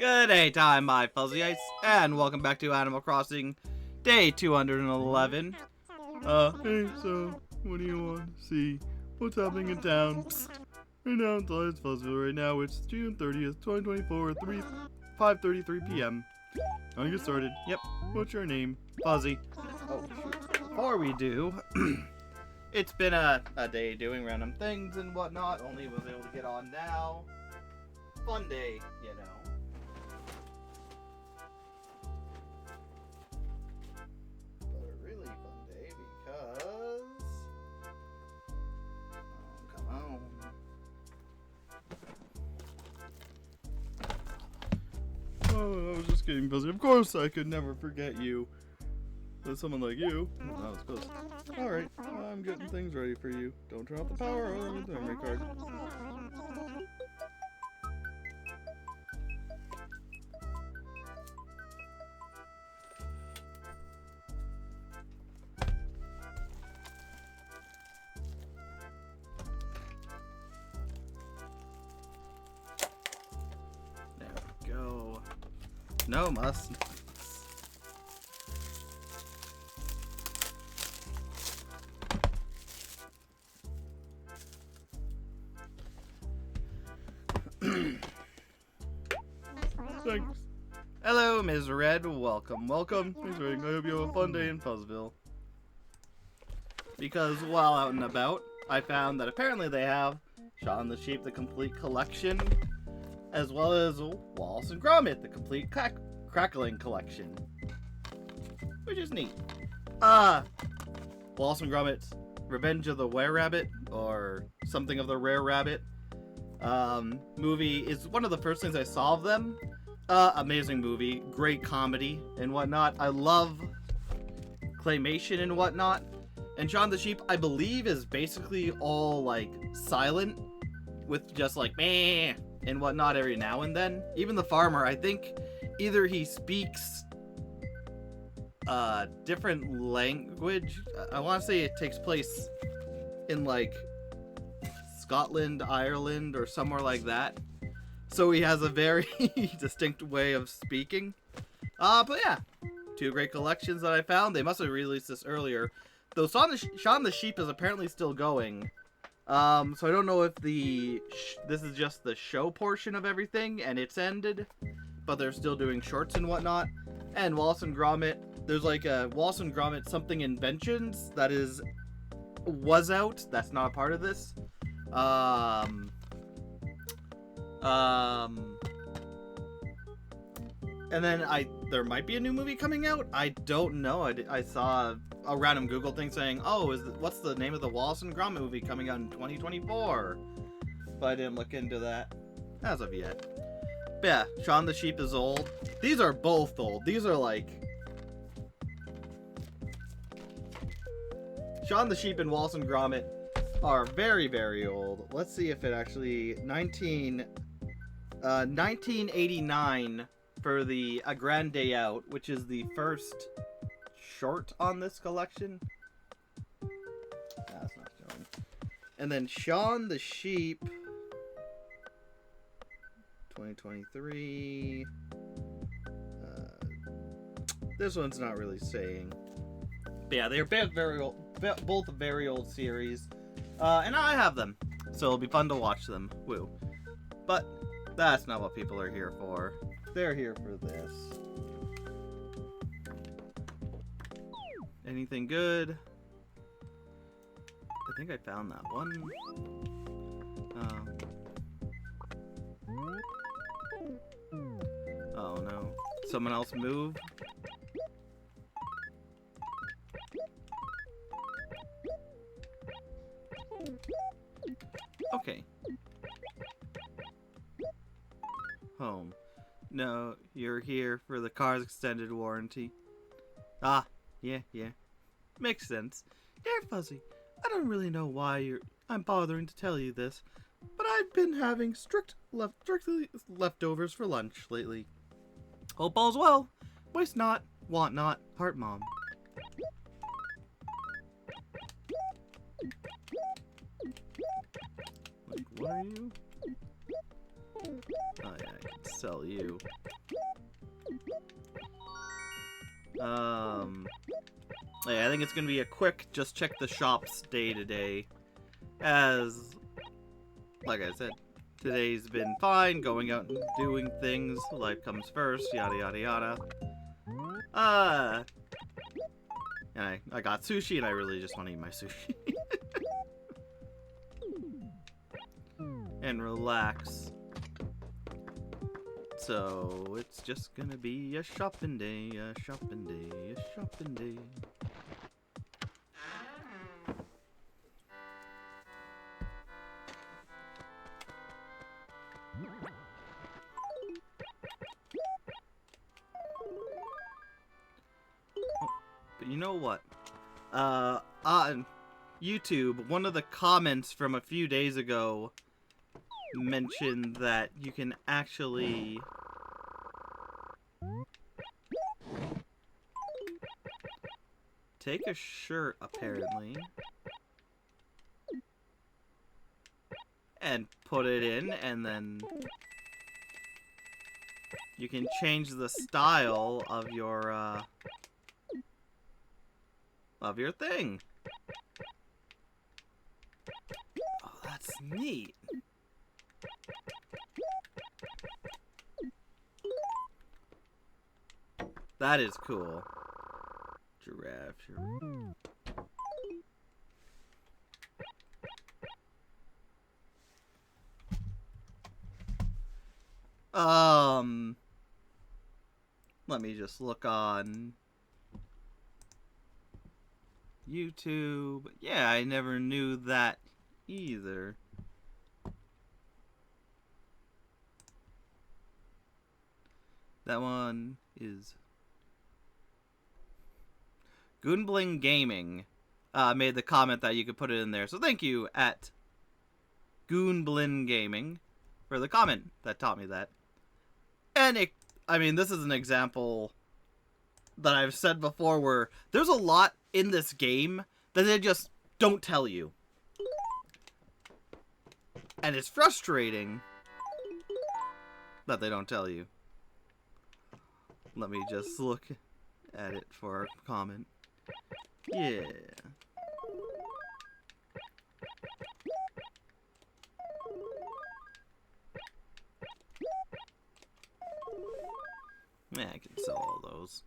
Good day time, my fuzzy ice, and welcome back to Animal Crossing Day 211. Hey, so, what do you want to see? What's happening in town? Psst. Right now, it's Fuzzville right now. It's June 30th, 2024, 5:33 p.m. Wanna get started? Yep. What's your name? Fuzzy. Oh, shoot. Before we do, it's been a day doing random things and whatnot. Only was able to get on now. Fun day, you know. But a really fun day because... Oh, come on. Oh, I was just getting busy. Of course I could never forget you. With someone like you. Oh, that was close. Alright, I'm getting things ready for you. Don't turn off the power or the memory card. There we go. No must. Thanks. Hello, Ms. Red. Welcome, welcome. Thanks for waiting. I hope you have a fun day in Fuzzville. Because while out and about, I found that apparently they have Shaun the Sheep, the complete collection, as well as Wallace and Gromit, the complete crackling collection. Which is neat. Wallace and Gromit's Revenge of the Were-Rabbit, or something of the Rare Rabbit, movie is one of the first things I saw of them. Amazing movie, great comedy and whatnot. I love claymation and whatnot. And Shaun the Sheep, I believe, is basically all like silent, with just like meh and whatnot every now and then. Even the farmer, I think, either he speaks different language. I want to say it takes place in like Scotland, Ireland, or somewhere like that. So he has a very distinct way of speaking. But yeah, two great collections that I found. They must have released this earlier. Though Shaun the Sheep is apparently still going. So I don't know if this is just the show portion of everything and it's ended. But they're still doing shorts and whatnot. And Wallace and Gromit, there's like a Wallace and Gromit Something Inventions that was out. That's not a part of this. And then there might be a new movie coming out. I don't know. I saw a random Google thing saying, "Oh, what's the name of the Wallace and Gromit movie coming out in 2024?" But I didn't look into that as of yet. But yeah, Shaun the Sheep is old. These are both old. These are like Shaun the Sheep and Wallace and Gromit are very, very old. Let's see if it actually 1989 for the A Grand Day Out, which is the first short on this collection. That's not showing. And then Shaun the Sheep 2023. This one's not really saying. But yeah, they're both very old series. And I have them, so it'll be fun to watch them. Woo. But that's not what people are here for. They're here for this. Anything good? I think I found that one. Oh no. Someone else move? Okay. Home. No, you're here for the car's extended warranty. Ah, yeah. Makes sense. Dear Fuzzy, I don't really know why I'm bothering to tell you this, but I've been having strictly leftovers for lunch lately. Hope all's well. Waste not, want not, heart mom. Like, what are you? Oh yeah, I can sell you. Yeah, I think it's gonna be a quick, just check the shops day to day. As, like I said, today's been fine, going out and doing things, life comes first, yada yada yada. And I got sushi and I really just want to eat my sushi. And relax. So, it's just gonna be a shopping day, a shopping day, a shopping day. But you know what? On YouTube, one of the comments from a few days ago mentioned that you can actually take a shirt, apparently, and put it in, and then you can change the style of your thing. Oh, that's neat. That is cool. Giraffe. Let me just look on YouTube. Yeah, I never knew that either. That one is Goonbling Gaming made the comment that you could put it in there. So thank you at Goonblin Gaming for the comment that taught me that. And I mean, this is an example that I've said before where there's a lot in this game that they just don't tell you. And it's frustrating that they don't tell you. Let me just look at it for our comment. Yeah. Yeah, I can sell all those.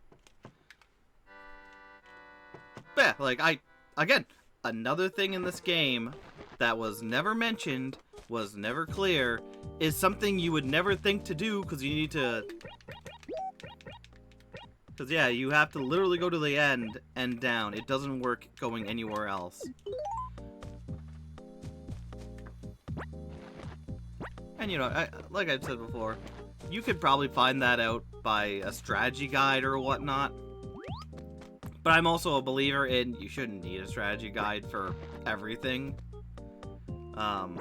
But yeah, like, again, another thing in this game that was never mentioned, was never clear, is something you would never think to do because you need to... Because, yeah, you have to literally go to the end and down. It doesn't work going anywhere else. And, you know, like I've said before, you could probably find that out by a strategy guide or whatnot. But I'm also a believer in you shouldn't need a strategy guide for everything. And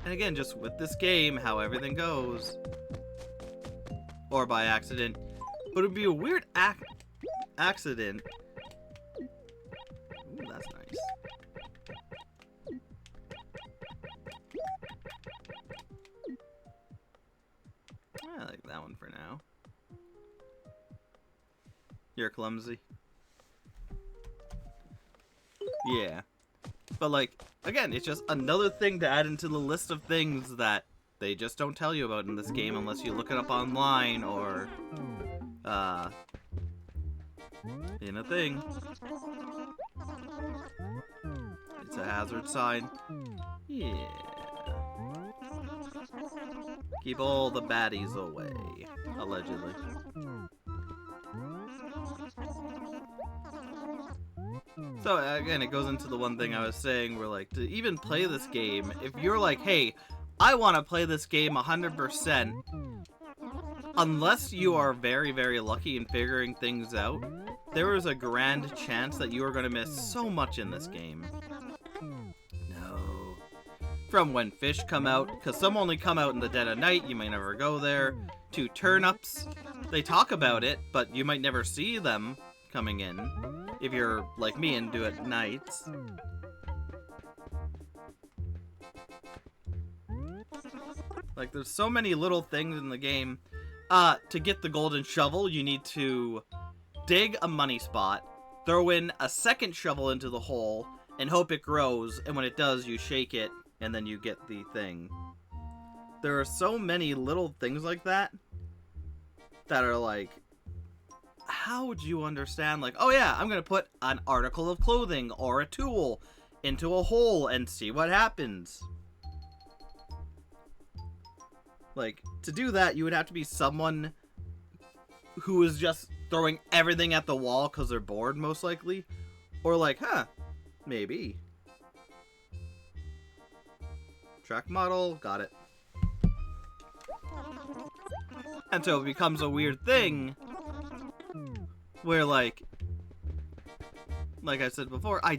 again, just with this game, how everything goes... Or by accident. But it would be a weird accident. Ooh, that's nice. I like that one for now. You're clumsy. Yeah. But like, again, it's just another thing to add into the list of things that they just don't tell you about in this game unless you look it up online or, in a thing. It's a hazard sign. Yeah. Keep all the baddies away, allegedly. So, again, it goes into the one thing I was saying where, like, to even play this game, if you're like, hey, I want to play this game 100%. Unless you are very, very lucky in figuring things out, there is a grand chance that you are going to miss so much in this game. No. From when fish come out, because some only come out in the dead of night, you might never go there, to turnips. They talk about it, but you might never see them coming in, if you're like me and do it nights. Like, there's so many little things in the game. To get the golden shovel, you need to dig a money spot, throw in a second shovel into the hole, and hope it grows, and when it does, you shake it, and then you get the thing. There are so many little things like that that are like, how would you understand, like, oh yeah, I'm gonna put an article of clothing or a tool into a hole and see what happens. Like, to do that, you would have to be someone who is just throwing everything at the wall because they're bored, most likely. Or like, huh, maybe. Track model, got it. And so it becomes a weird thing where, like I said before, I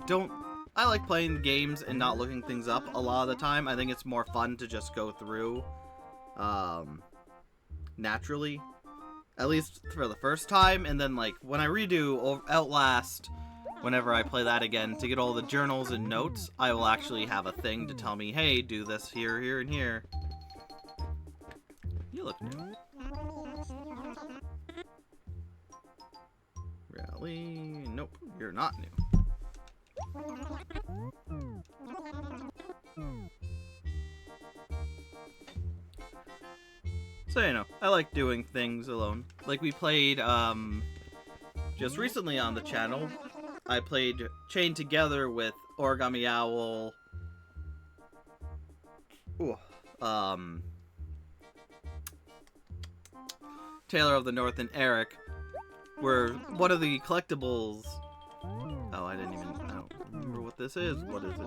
like playing games and not looking things up a lot of the time. I think it's more fun to just go through naturally, at least for the first time, and then like when I redo Outlast, whenever I play that again, to get all the journals and notes, I will actually have a thing to tell me, hey, do this here, here, and here. You look new. Rally, nope, you're not new. So, you know, I like doing things alone. Like, we played, just recently on the channel, I played Chained Together with Origami Owl, Taylor of the North, and Eric, where one of the collectibles... Oh, I don't remember what this is. What is it?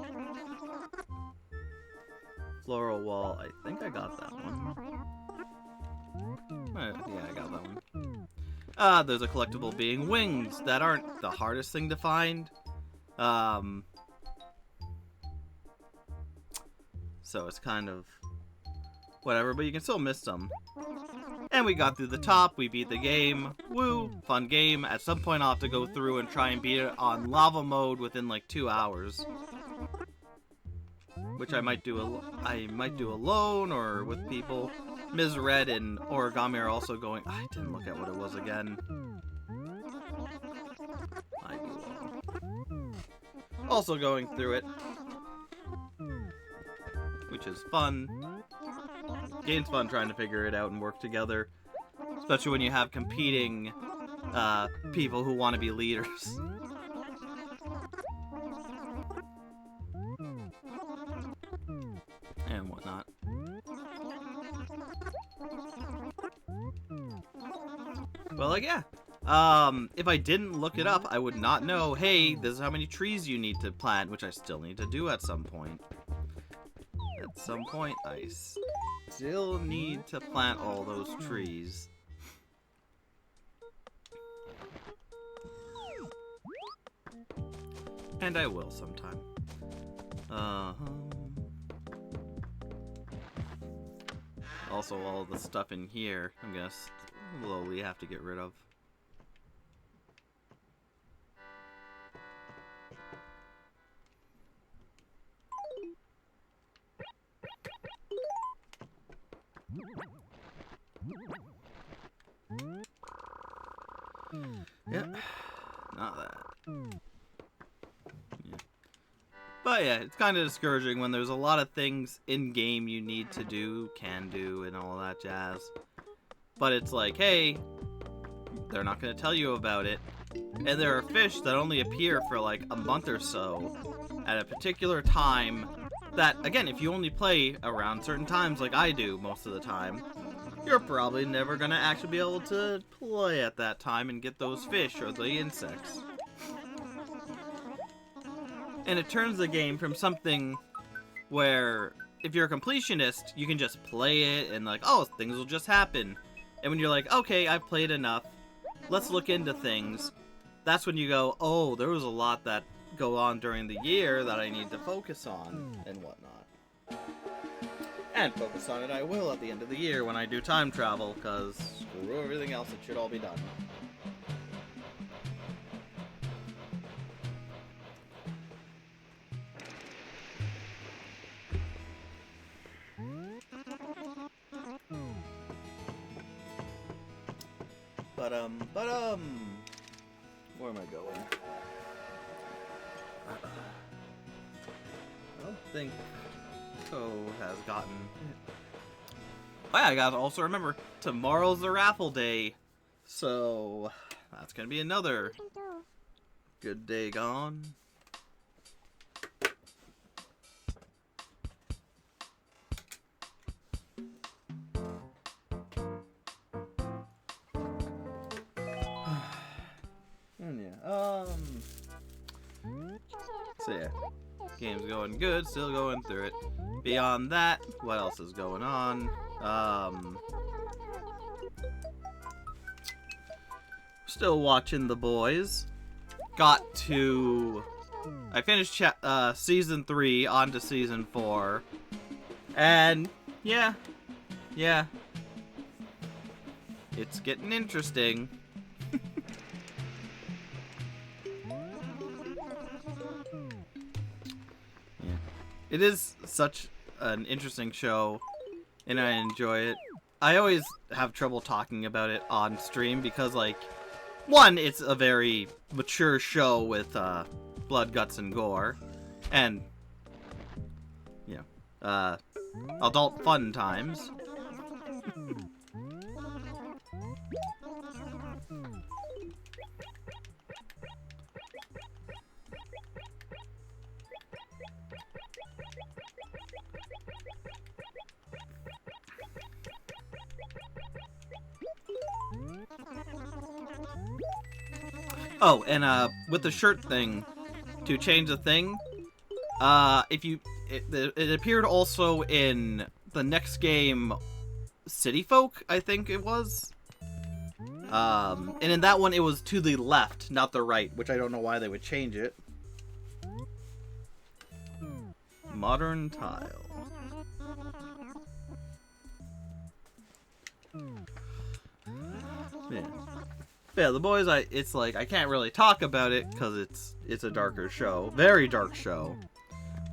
Floral wall. I think I got that one. Yeah, I got that one. There's a collectible being wings that aren't the hardest thing to find. So it's kind of whatever, but you can still miss them. And we got through the top, we beat the game. Woo! Fun game. At some point I'll have to go through and try and beat it on lava mode within like 2 hours. Which I might do alone or with people. Ms. Red and Origami are also going... I didn't look at what it was again. I do. Also going through it. Which is fun. Game's fun trying to figure it out and work together. Especially when you have competing people who want to be leaders. And whatnot. But like, yeah. If I didn't look it up, I would not know, hey, this is how many trees you need to plant, which I still need to do at some point. At some point, I still need to plant all those trees. And I will sometime. Also, all the stuff in here, I'm gonna slowly have to get rid of. Yeah, not that. Yeah. But yeah, it's kind of discouraging when there's a lot of things in-game you need to do, can do, and all that jazz. But it's like, hey, they're not going to tell you about it. And there are fish that only appear for like a month or so at a particular time that, again, if you only play around certain times like I do most of the time, you're probably never going to actually be able to play at that time and get those fish or the insects. And it turns the game from something where, if you're a completionist, you can just play it and like, oh, things will just happen. And when you're like, okay, I've played enough, let's look into things, that's when you go, oh, there was a lot that go on during the year that I need to focus on and whatnot. And focus on it I will at the end of the year when I do time travel, because screw everything else, it should all be done. Where am I going? I don't think Co has gotten. Oh yeah, I gotta also remember tomorrow's the raffle day, so that's gonna be another good day gone. And yeah, so yeah, game's going good, still going through it. Beyond that, what else is going on? Still watching The Boys. I finished season 3, on to season 4, and yeah, it's getting interesting. It is such an interesting show, and I enjoy it. I always have trouble talking about it on stream because, like, one, it's a very mature show with blood, guts, and gore, and, you know, adult fun times. Oh, and with the shirt thing, to change the thing, it appeared also in the next game, City Folk, I think it was. And in that one, it was to the left, not the right, which I don't know why they would change it. Modern tile. Yeah. Yeah, The Boys, it's like, I can't really talk about it because it's a darker show. Very dark show.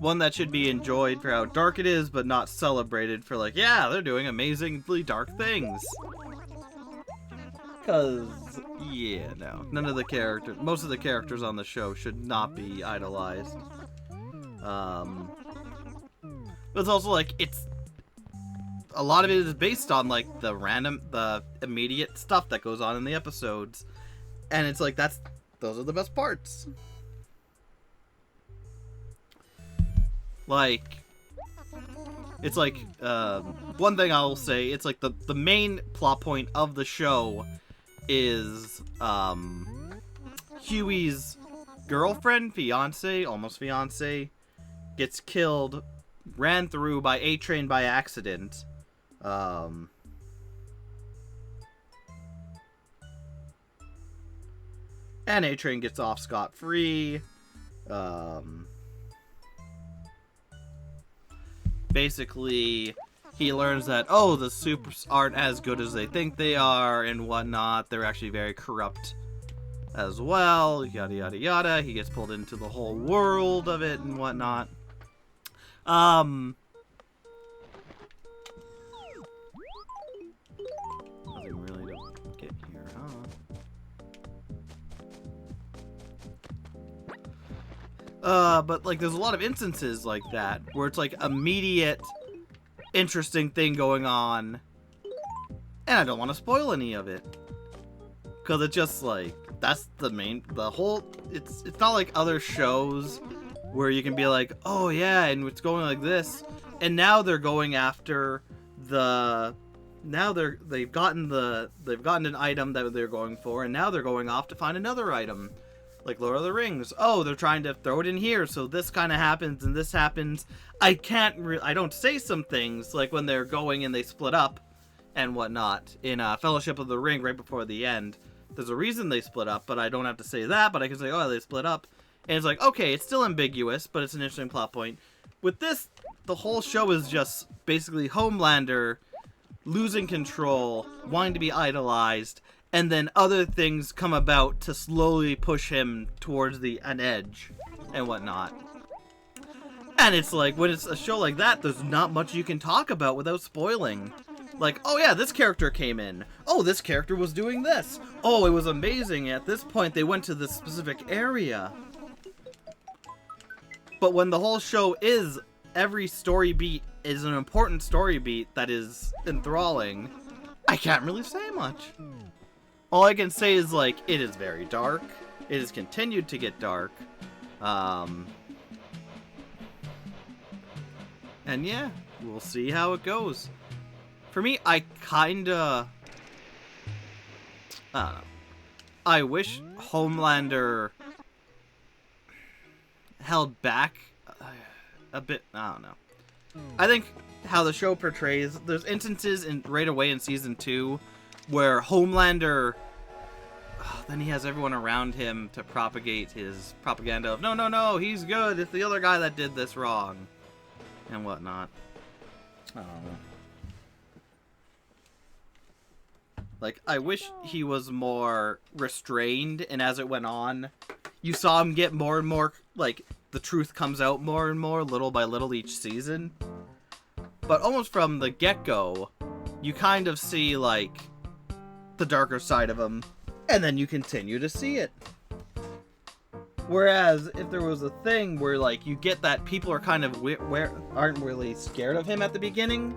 One that should be enjoyed for how dark it is, but not celebrated for, like, yeah, they're doing amazingly dark things. Because, yeah, no. Most of the characters on the show should not be idolized. But it's also, like, a lot of it is based on, like, the immediate stuff that goes on in the episodes. And it's like, those are the best parts. Like, it's like, one thing I will say, it's like the main plot point of the show is, Huey's girlfriend, almost fiance, gets killed, ran through by A-Train by accident. And A-Train gets off scot-free. Basically, he learns that, oh, the supers aren't as good as they think they are and whatnot. They're actually very corrupt as well, yada yada yada. He gets pulled into the whole world of it and whatnot. Nothing really to get here, huh? But, like, there's a lot of instances like that, where it's, like, immediate, interesting thing going on, and I don't want to spoil any of it. Because it's just, like, that's it's not like other shows where you can be like, oh yeah, and it's going like this, and now they're going after they've gotten an item that they're going for, and now they're going off to find another item. Like Lord of the Rings. Oh, they're trying to throw it in here, so this kind of happens and this happens. I don't say some things, like when they're going and they split up and whatnot. In Fellowship of the Ring, right before the end, there's a reason they split up, but I don't have to say that, but I can say, oh, they split up. And it's like, okay, it's still ambiguous, but it's an interesting plot point. With this, the whole show is just basically Homelander losing control, wanting to be idolized, and then other things come about to slowly push him towards an edge and whatnot. And it's like, when it's a show like that, there's not much you can talk about without spoiling. Like, oh yeah, this character came in. Oh, this character was doing this. Oh, it was amazing. At this point, they went to this specific area. But when the whole show is, every story beat is an important story beat that is enthralling, I can't really say much. All I can say is, like, it is very dark. It has continued to get dark. And yeah, we'll see how it goes. For me, I don't know. I wish Homelander held back a bit. I don't know. I think how the show portrays, there's instances right away in season 2 where Homelander, then he has everyone around him to propagate his propaganda of, no, he's good, it's the other guy that did this wrong, and whatnot. I don't know. Like, I wish he was more restrained, and as it went on, you saw him get more and more, like, the truth comes out more and more, little by little each season. But almost from the get-go, you kind of see, like, the darker side of him, and then you continue to see it. Whereas, if there was a thing where, like, you get that people are kind of aren't really scared of him at the beginning,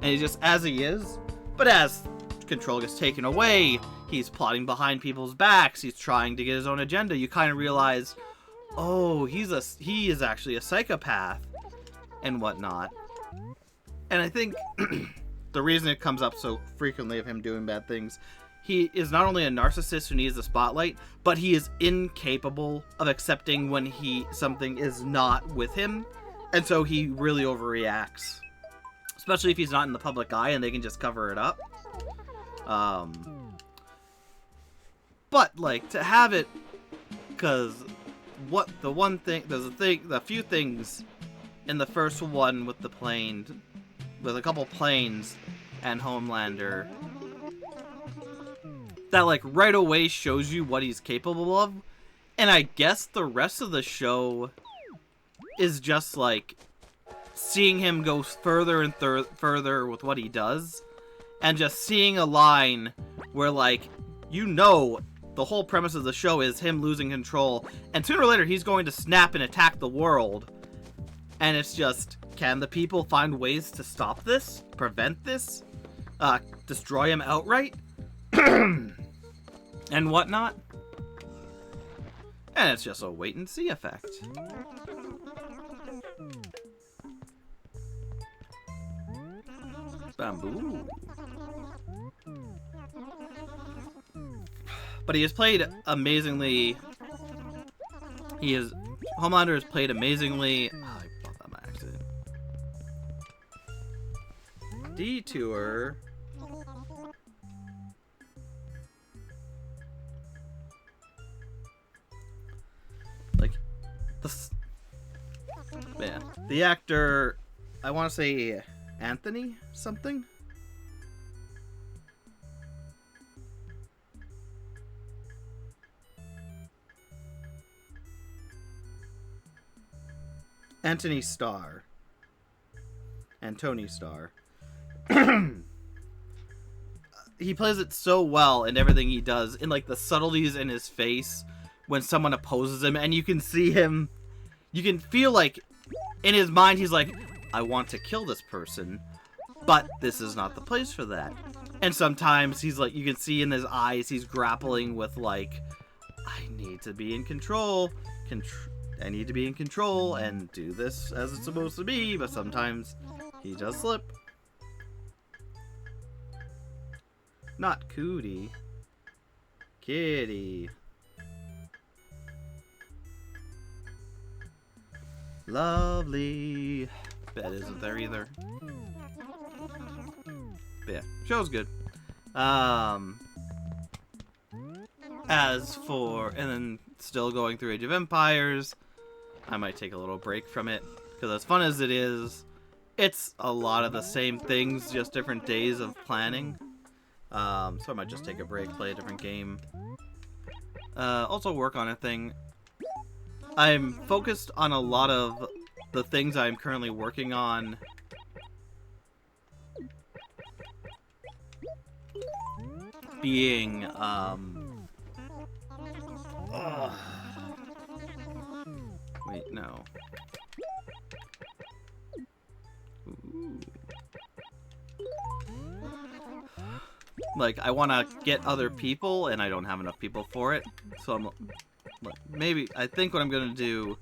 and he's just as he is, but as control gets taken away, he's plotting behind people's backs, he's trying to get his own agenda, you kind of realize, oh, he is actually a psychopath, and whatnot. And I think the reason it comes up so frequently of him doing bad things, he is not only a narcissist who needs the spotlight, but he is incapable of accepting when something is not with him, and so he really overreacts. Especially if he's not in the public eye and they can just cover it up. But, like, to have it, because the few things in the first one with the plane, with a couple planes and Homelander, that, like, right away shows you what he's capable of, and I guess the rest of the show is just, like, seeing him go further and further with what he does, and just seeing a line where, like, the whole premise of the show is him losing control, and sooner or later he's going to snap and attack the world. And it's just, can the people find ways to stop this? Prevent this? Destroy him outright? And whatnot? And it's just a wait-and-see effect. Bamboo. But he has played amazingly. Homelander has played amazingly. Oh, I bought that by accident. Detour. Like, the actor, I want to say Anthony something? Anthony Starr. And Tony Starr. He plays it so well in everything he does, in, like, the subtleties in his face when someone opposes him, and you can see him, you can feel like in his mind he's like, I want to kill this person, but this is not the place for that. And sometimes he's like, you can see in his eyes he's grappling with, like, I need to be in control. I need to be in control and do this as it's supposed to be, but sometimes he does slip. Not Cootie. Kitty. Lovely. Bet isn't there either. But yeah, show's good. As for, and then still going through Age of Empires, I might take a little break from it, because as fun as it is, it's a lot of the same things, just different days of planning. So I might just take a break, play a different game. Also work on a thing. I'm focused on a lot of the things I'm currently working on being wait, no. Ooh. Like, I want to get other people, and I don't have enough people for it. So I'm maybe, I think what I'm gonna do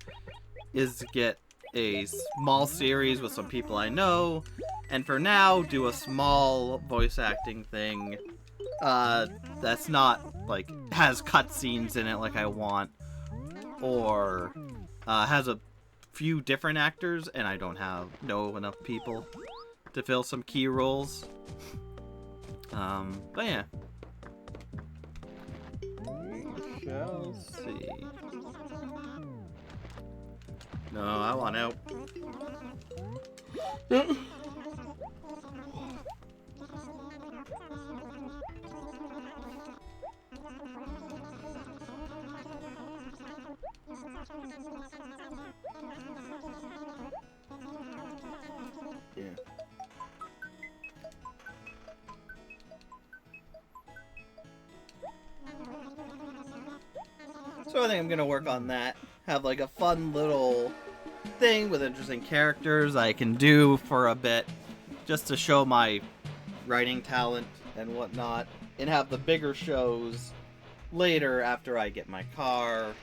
is get a small series with some people I know, and for now, do a small voice acting thing that's not, like, has cutscenes in it like I want, or has a few different actors, and I don't know enough people to fill some key roles. But yeah. We shall see. No, I want out. Yeah. So I think I'm gonna work on that. Have like a fun little thing with interesting characters I can do for a bit, just to show my writing talent and whatnot, and have the bigger shows later after I get my car,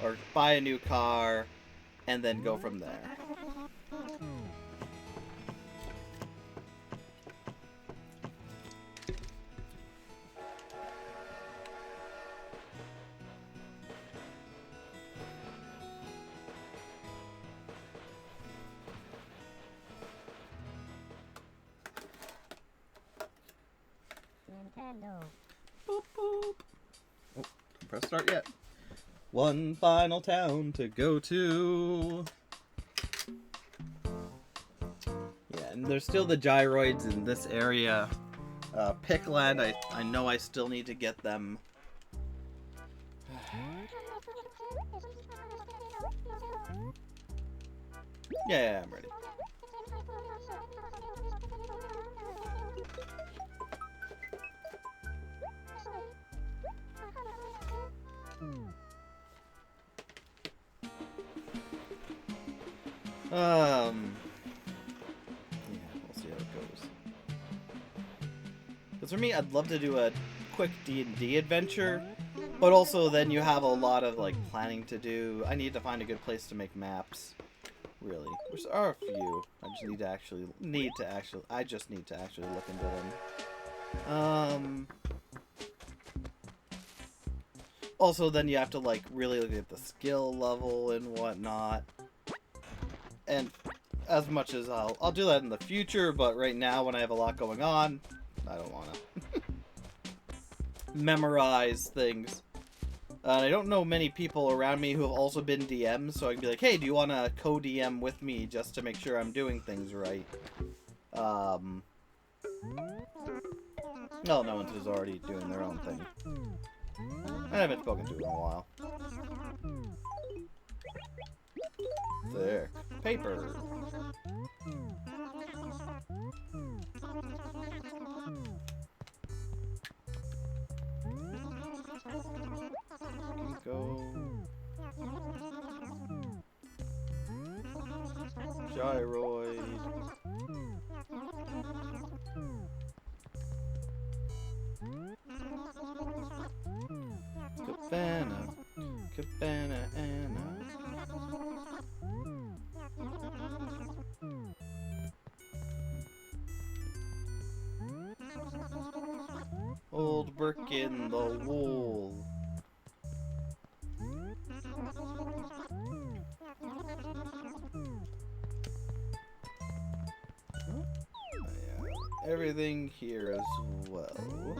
or buy a new car, and then go from there. Nintendo. Boop, boop. Oh, don't press start yet. One final town to go to. Yeah, and there's still the gyroids in this area. Pickland, I know I still need to get them. Yeah, I'm ready. Yeah, we'll see how it goes. Because for me, I'd love to do a quick D&D adventure, but also then you have a lot of like planning to do. I need to find a good place to make maps, really. Which are a few. I just need to actually look into them. Also, then you have to like really look at the skill level and whatnot. And as much as I'll do that in the future, but right now when I have a lot going on, I don't want to memorize things. And I don't know many people around me who have also been DMs, so I can be like, hey, do you want to co-DM with me just to make sure I'm doing things right? Well, no one is already doing their own thing. I haven't spoken to in a while. There. Paper. Go. Gyroid. Cabana. Cabana Anna. Old brick in the wool. Everything here as well.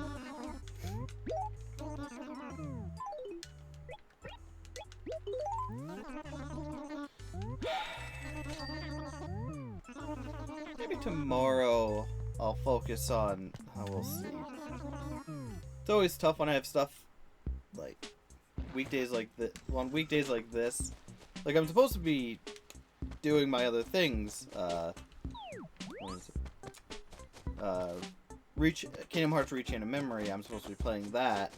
Maybe tomorrow I'll focus on. We'll see. It's always tough when I have stuff like weekdays like this. On weekdays like this, like I'm supposed to be doing my other things. What is it? Kingdom Hearts Reach Into Memory, I'm supposed to be playing that.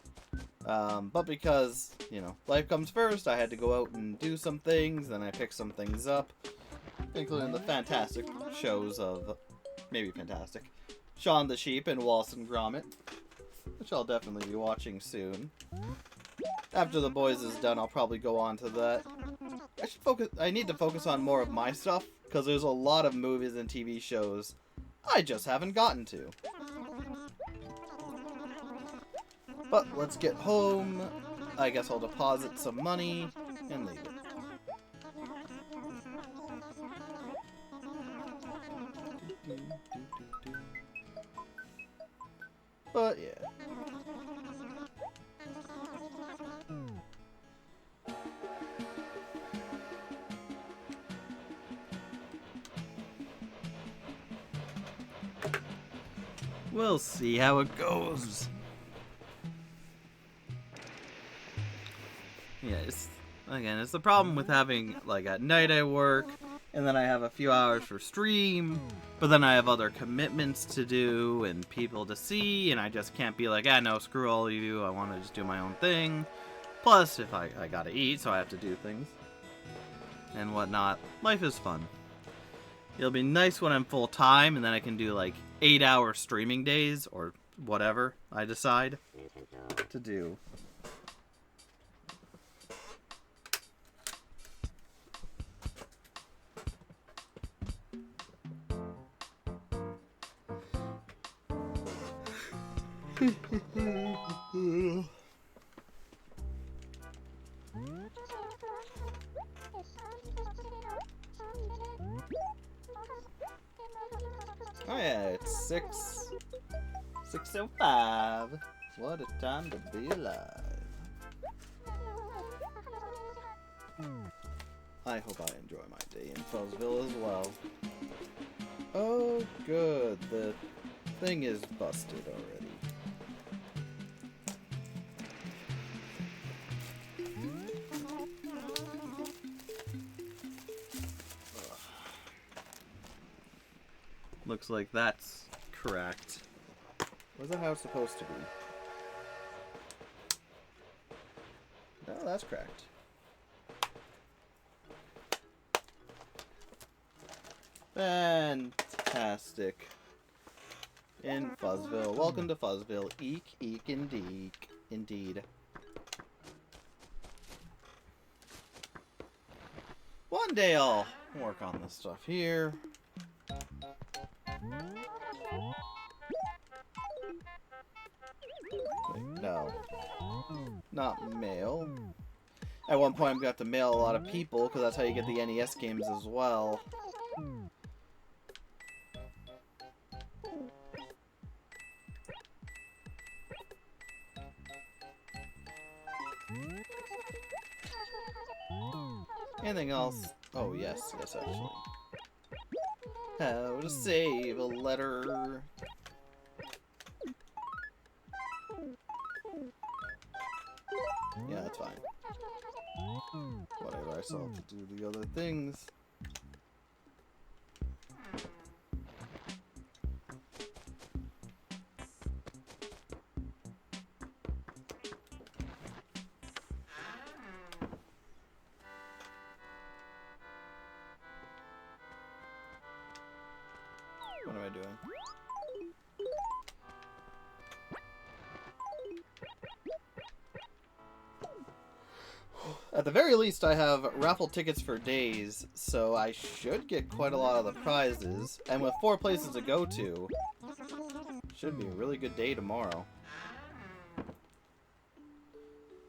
But because, you know, life comes first, I had to go out and do some things, and I picked some things up, including the fantastic shows of, maybe fantastic, Shaun the Sheep and Wallace and Gromit, which I'll definitely be watching soon. After The Boys is done, I'll probably go on to that. I need to focus on more of my stuff, because there's a lot of movies and TV shows I just haven't gotten to. But let's get home. I guess I'll deposit some money and leave it. But yeah. We'll see how it goes. Yeah, it's the problem with having, like, at night I work, and then I have a few hours for stream, but then I have other commitments to do and people to see, and I just can't be like, no, screw all of you, I want to just do my own thing. Plus, if I gotta eat, so I have to do things and whatnot. Life is fun. It'll be nice when I'm full-time, and then I can do, like, 8-hour streaming days, or whatever I decide to do. Oh yeah, it's 6:05. What a time to be alive. I hope I enjoy my day in Fuzzville as well. Oh good, the thing is busted already. Looks like that's correct. Where's the house supposed to be? No, that's correct. Fantastic. In Fuzzville. Welcome to Fuzzville. Eek, eek, indeed. Indeed. One day I'll work on this stuff here. Wait, no. Not mail. At one point I'm going to have to mail a lot of people, because that's how you get the NES games as well. Anything else? Oh, yes, actually. How to save a letter. Yeah, that's fine. Whatever, I still have to do the other things. What am I doing? At the very least, I have raffle tickets for days, so I should get quite a lot of the prizes. And with 4 places to go to, should be a really good day tomorrow.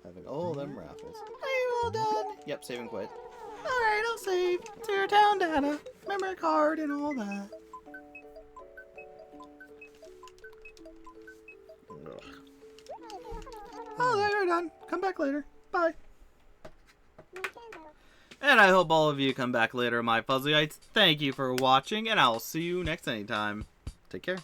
Having all them raffles. Are you all done? Yep, save and quit. Alright, I'll save. To your town data, memory card, and all that. Ugh. Oh, there, you're done. Come back later. Bye. And I hope all of you come back later, my Fuzzyites. Thank you for watching, and I'll see you next anytime. Take care.